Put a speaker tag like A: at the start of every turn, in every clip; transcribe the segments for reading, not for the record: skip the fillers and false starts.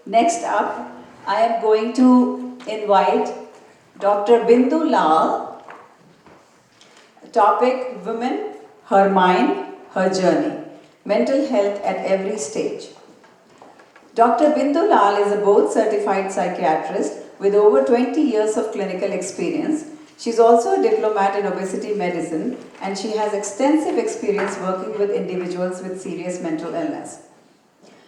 A: Next up, I am going to invite Dr. Bindu Lal, topic Women, Her Mind, Her Journey, Mental Health at Every Stage. Dr. Bindu Lal is a board-certified psychiatrist with over 20 years of clinical experience. She's also a diplomat in obesity medicine, and she has extensive experience working with individuals with serious mental illness.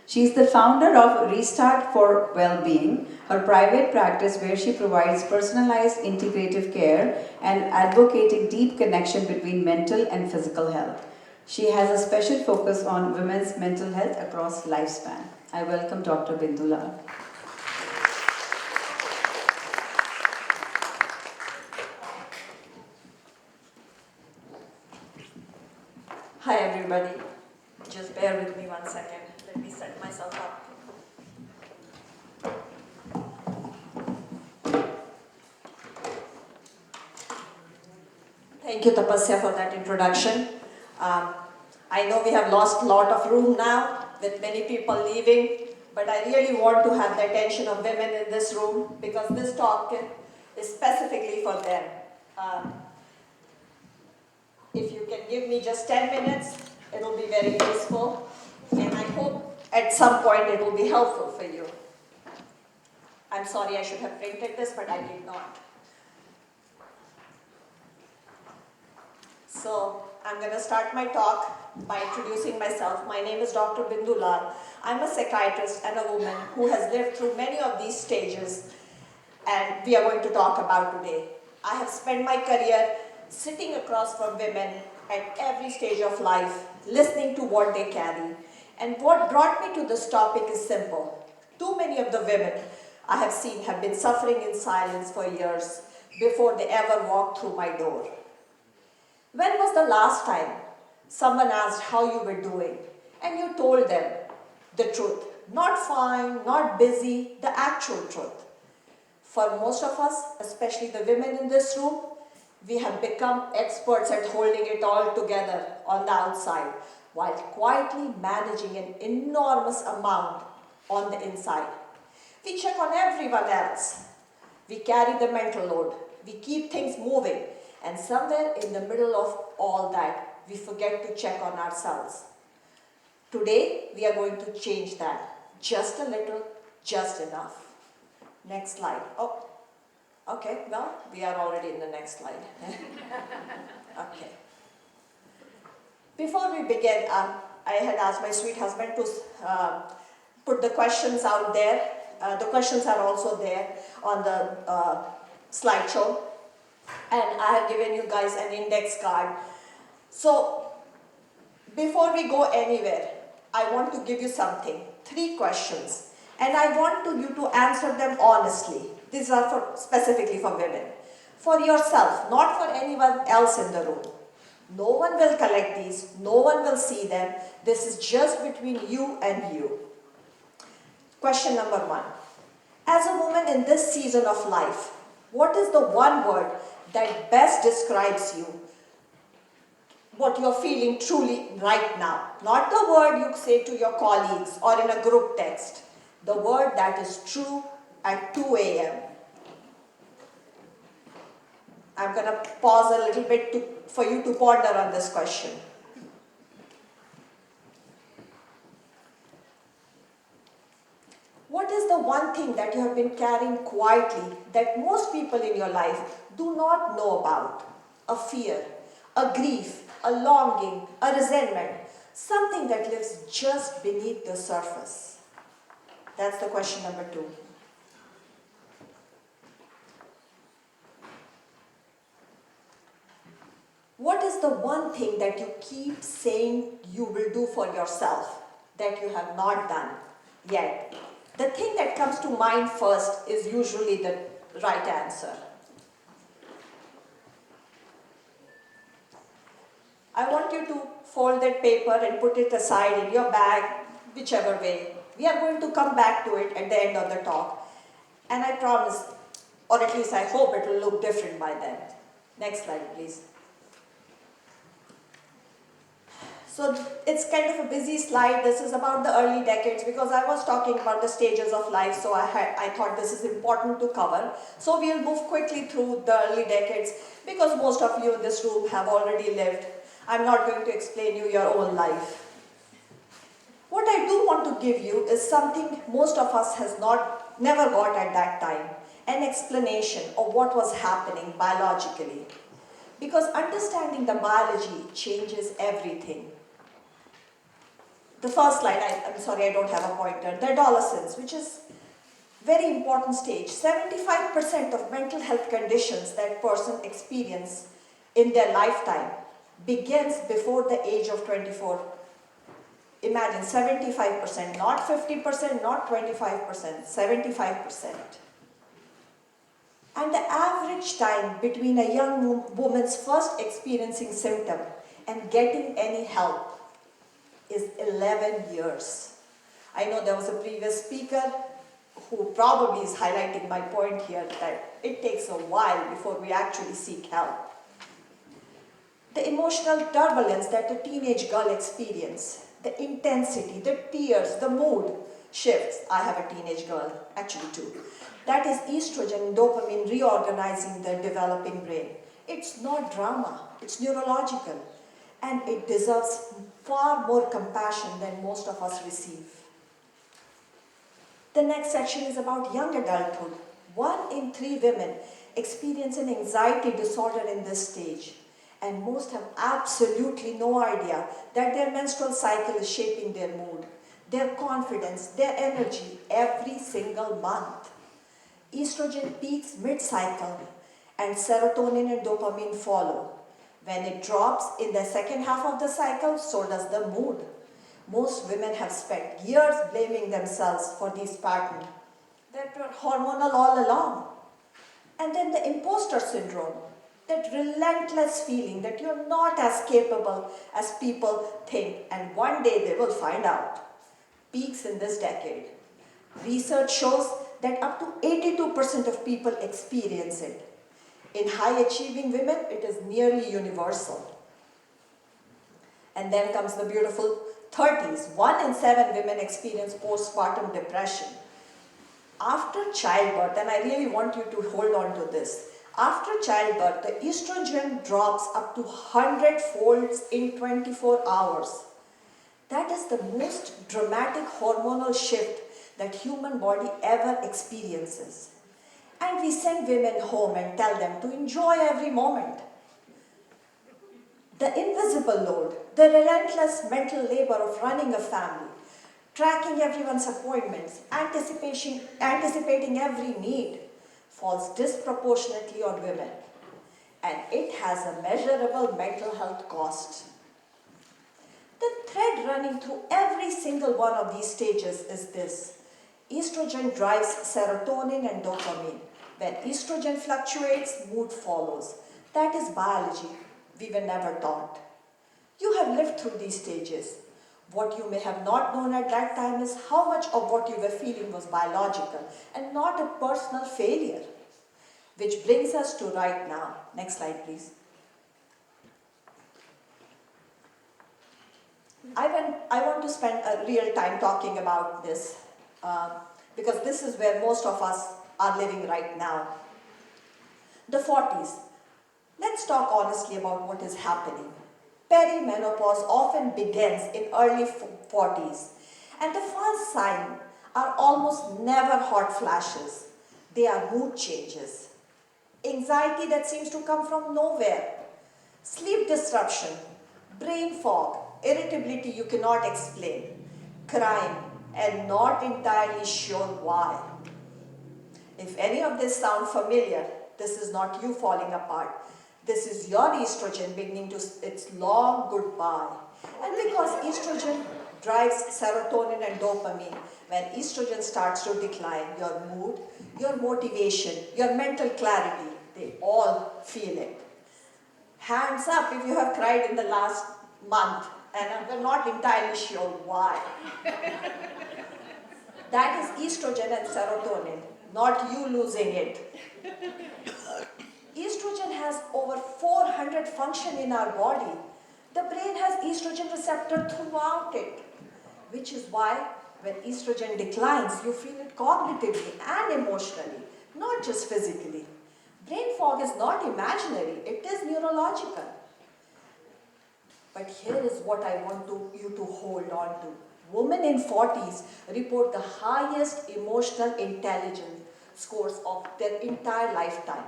A: She is the founder of Restart for Wellbeing, her private practice where she provides personalized integrative care and advocating deep connection between mental and physical health. She has a special focus on women's mental health across lifespan. I welcome Dr. Bindu Lal.
B: Hi everybody, just bear with me 1 second. Let me set myself up. Thank you, Tapasya, for that introduction. I know we have lost a lot of room now with many people leaving, but I really want to have the attention of women in this room because this talk is specifically for them. If you can give me just 10 minutes, it will be very useful, and I hope at some point it will be helpful for you. I'm sorry I should have printed this, but I did not. So I'm going to start my talk by introducing myself. My name is Dr. Bindu Lal. I'm a psychiatrist and a woman who has lived through many of these stages, and we are going to talk about today. I have spent my career sitting across from women at every stage of life, listening to what they carry. And what brought me to this topic is simple. Too many of the women I have seen have been suffering in silence for years before they ever walked through my door. When was the last time someone asked how you were doing and you told them the truth? Not fine, not busy, the actual truth. For most of us, especially the women in this room, we have become experts at holding it all together on the outside while quietly managing an enormous amount on the inside. We check on everyone else. We carry the mental load. We keep things moving. And somewhere in the middle of all that, we forget to check on ourselves. Today, we are going to change that. Just a little, just enough. Next slide. Oh, okay, well, we are already in the next slide. Okay. Before we begin, I had asked my sweet husband to put the questions out there. The questions are also there on the slideshow. And I have given you guys an index card. So, before we go anywhere, I want to give you something. 3 questions. And I want you to answer them honestly. These are specifically for women. For yourself, not for anyone else in the room. No one will collect these. No one will see them. This is just between you and you. Question number 1. As a woman in this season of life, what is the one word that best describes you, what you're feeling truly right now? Not the word you say to your colleagues or in a group text. The word that is true at 2 a.m. I'm going to pause a little bit for you to ponder on this question. What is the one thing that you have been carrying quietly that most people in your life do not know about? A fear, a grief, a longing, a resentment, something that lives just beneath the surface. That's the question number 2. What is the one thing that you keep saying you will do for yourself that you have not done yet? The thing that comes to mind first is usually the right answer. I want you to fold that paper and put it aside in your bag, whichever way. We are going to come back to it at the end of the talk. And I promise, or at least I hope it will look different by then. Next slide, please. So it's kind of a busy slide. This is about the early decades because I was talking about the stages of life, so I thought this is important to cover. So we'll move quickly through the early decades because most of you in this room have already lived. I'm not going to explain you your own life. What I do want to give you is something most of us never got at that time, an explanation of what was happening biologically. Because understanding the biology changes everything. The first slide, I'm sorry I don't have a pointer, the adolescence, which is very important stage. 75% of mental health conditions that person experience in their lifetime begins before the age of 24. Imagine 75%, not 50%, not 25%, 75%. And the average time between a young woman's first experiencing symptom and getting any help is 11 years. I know there was a previous speaker who probably is highlighting my point here that it takes a while before we actually seek help. The emotional turbulence that a teenage girl experiences, the intensity, the tears, the mood shifts. I have a teenage girl, actually two. That is estrogen and dopamine reorganizing the developing brain. It's not drama, it's neurological. And it deserves far more compassion than most of us receive. The next section is about young adulthood. 1 in 3 women experience an anxiety disorder in this stage. And most have absolutely no idea that their menstrual cycle is shaping their mood, their confidence, their energy every single month. Estrogen peaks mid-cycle and serotonin and dopamine follow. When it drops in the second half of the cycle, so does the mood. Most women have spent years blaming themselves for these patterns that were hormonal all along. And then the imposter syndrome, that relentless feeling that you're not as capable as people think, and one day they will find out, peaks in this decade. Research shows that up to 82% of people experience it. In high-achieving women, it is nearly universal. And then comes the beautiful 30s. 1 in 7 women experience postpartum depression. After childbirth, and I really want you to hold on to this, after childbirth, the estrogen drops up to 100 folds in 24 hours. That is the most dramatic hormonal shift that human body ever experiences. And we send women home and tell them to enjoy every moment. The invisible load, the relentless mental labor of running a family, tracking everyone's appointments, anticipating every need, falls disproportionately on women. And it has a measurable mental health cost. The thread running through every single one of these stages is this. Estrogen drives serotonin and dopamine. When estrogen fluctuates, mood follows. That is biology. We were never taught. You have lived through these stages. What you may have not known at that time is how much of what you were feeling was biological and not a personal failure. Which brings us to right now. Next slide, please. I want to spend a real time talking about this because this is where most of us are living right now. The 40s. Let's talk honestly about what is happening. Perimenopause often begins in early 40s, and the first signs are almost never hot flashes. They are mood changes, anxiety that seems to come from nowhere, sleep disruption, brain fog, irritability you cannot explain, crying, and not entirely sure why. If any of this sounds familiar, this is not you falling apart. This is your estrogen beginning to its long goodbye. And because estrogen drives serotonin and dopamine, when estrogen starts to decline, your mood, your motivation, your mental clarity, they all feel it. Hands up if you have cried in the last month and are not entirely sure why. That is estrogen and serotonin, not you losing it. Estrogen has over 400 functions in our body. The brain has estrogen receptor throughout it, which is why when estrogen declines, you feel it cognitively and emotionally, not just physically. Brain fog is not imaginary, it is neurological. But here is what I want you to hold on to. Women in 40s report the highest emotional intelligence scores of their entire lifetime.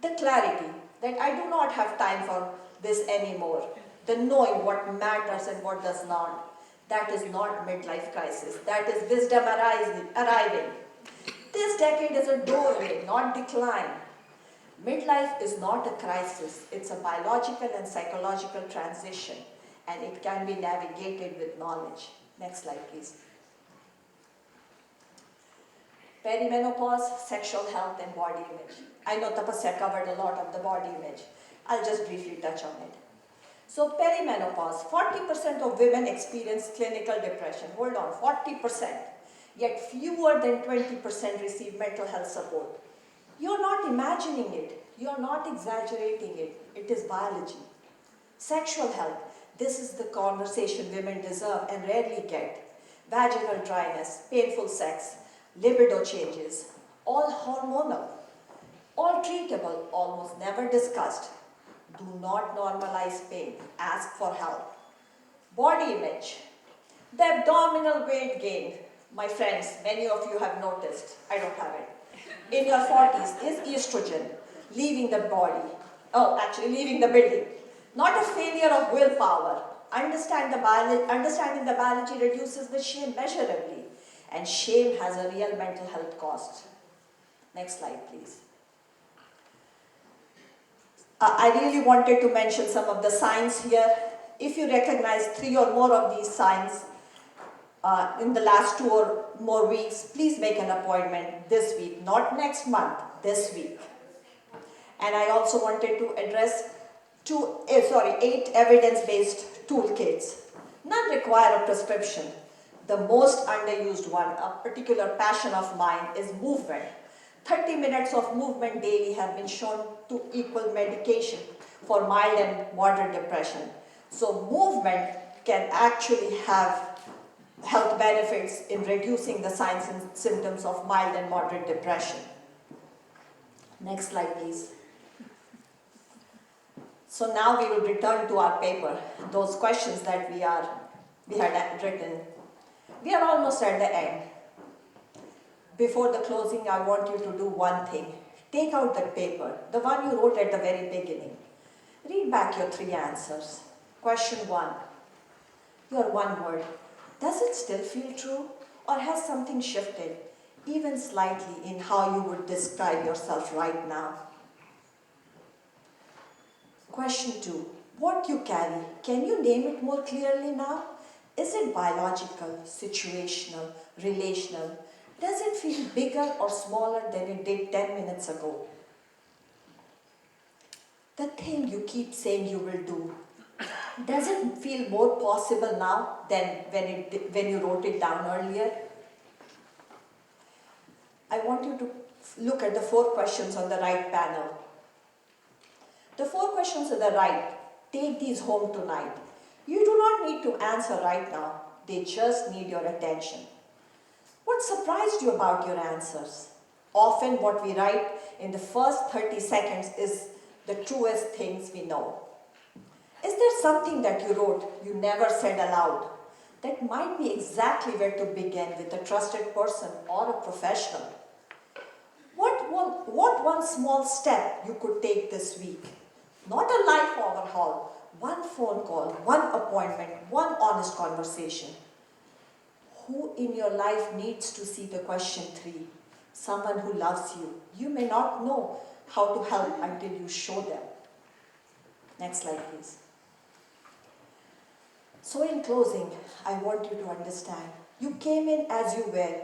B: The clarity that I do not have time for this anymore. The knowing what matters and what does not. That is not midlife crisis. That is wisdom arriving. This decade is a doorway, not decline. Midlife is not a crisis. It's a biological and psychological transition, and it can be navigated with knowledge. Next slide, please. Perimenopause, sexual health, and body image. I know Tapasya covered a lot of the body image. I'll just briefly touch on it. So perimenopause, 40% of women experience clinical depression. Hold on, 40%. Yet fewer than 20% receive mental health support. You're not imagining it. You're not exaggerating it. It is biology. Sexual health. This is the conversation women deserve and rarely get. Vaginal dryness, painful sex, libido changes, all hormonal, all treatable, almost never discussed. Do not normalize pain. Ask for help. Body image. The abdominal weight gain. My friends, many of you have noticed. I don't have it. In your 40s is estrogen leaving the body. Oh, actually leaving the building. Not a failure of willpower. Understanding the biology reduces the shame measurably. And shame has a real mental health cost. Next slide, please. I really wanted to mention some of the signs here. If you recognize 3 or more of these signs in the last 2 or more weeks, please make an appointment this week, not next month, this week. And I also wanted to address 8 evidence-based toolkits. None require a prescription. The most underused one, a particular passion of mine, is movement. 30 minutes of movement daily have been shown to equal medication for mild and moderate depression. So movement can actually have health benefits in reducing the signs and symptoms of mild and moderate depression. Next slide, please. So now we will return to our paper, those questions that we had written. We are almost at the end. Before the closing, I want you to do one thing. Take out that paper, the one you wrote at the very beginning. Read back your 3 answers. Question 1. Your one word. Does it still feel true, or has something shifted, even slightly, in how you would describe yourself right now? Question 2. What you carry, can you name it more clearly now? Is it biological, situational, relational? Does it feel bigger or smaller than it did 10 minutes ago? The thing you keep saying you will do, does it feel more possible now than when you wrote it down earlier? I want you to look at the 4 questions on the right panel. The 4 questions on the right, take these home tonight. You do not need to answer right now. They just need your attention. What surprised you about your answers? Often what we write in the first 30 seconds is the truest things we know. Is there something that you wrote you never said aloud that might be exactly where to begin with a trusted person or a professional? What one small step you could take this week? Not a life overhaul, one phone call, one appointment, one honest conversation. Who in your life needs to see the question 3? Someone who loves you. You may not know how to help until you show them. Next slide, please. So in closing, I want you to understand. You came in as you were.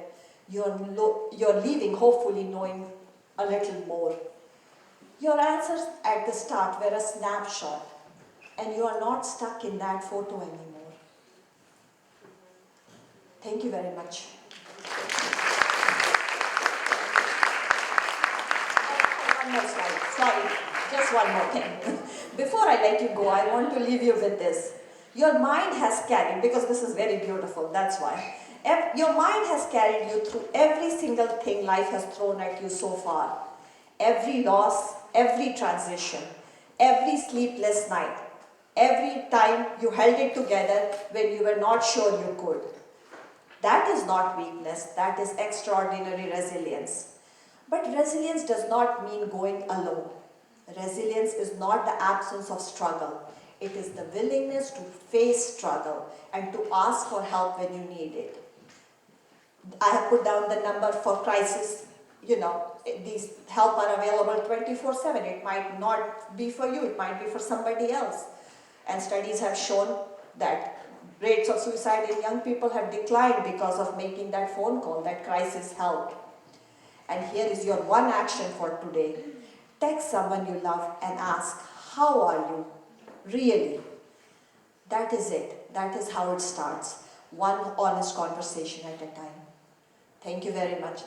B: You're leaving hopefully knowing a little more. Your answers at the start were a snapshot, and you are not stuck in that photo anymore. Thank you very much. One more slide. Sorry, just one more thing. Before I let you go, I want to leave you with this. Your mind has carried, because this is very beautiful, that's why. Your mind has carried you through every single thing life has thrown at you so far. Every loss, every transition, every sleepless night, every time you held it together when you were not sure you could. That is not weakness, that is extraordinary resilience. But resilience does not mean going alone. Resilience is not the absence of struggle. It is the willingness to face struggle and to ask for help when you need it. I have put down the number for crisis. These help are available 24/7. It might not be for you, it might be for somebody else. And studies have shown that rates of suicide in young people have declined because of making that phone call, that crisis help. And here is your one action for today. Text someone you love and ask, how are you? Really? That is it. That is how it starts. One honest conversation at a time. Thank you very much.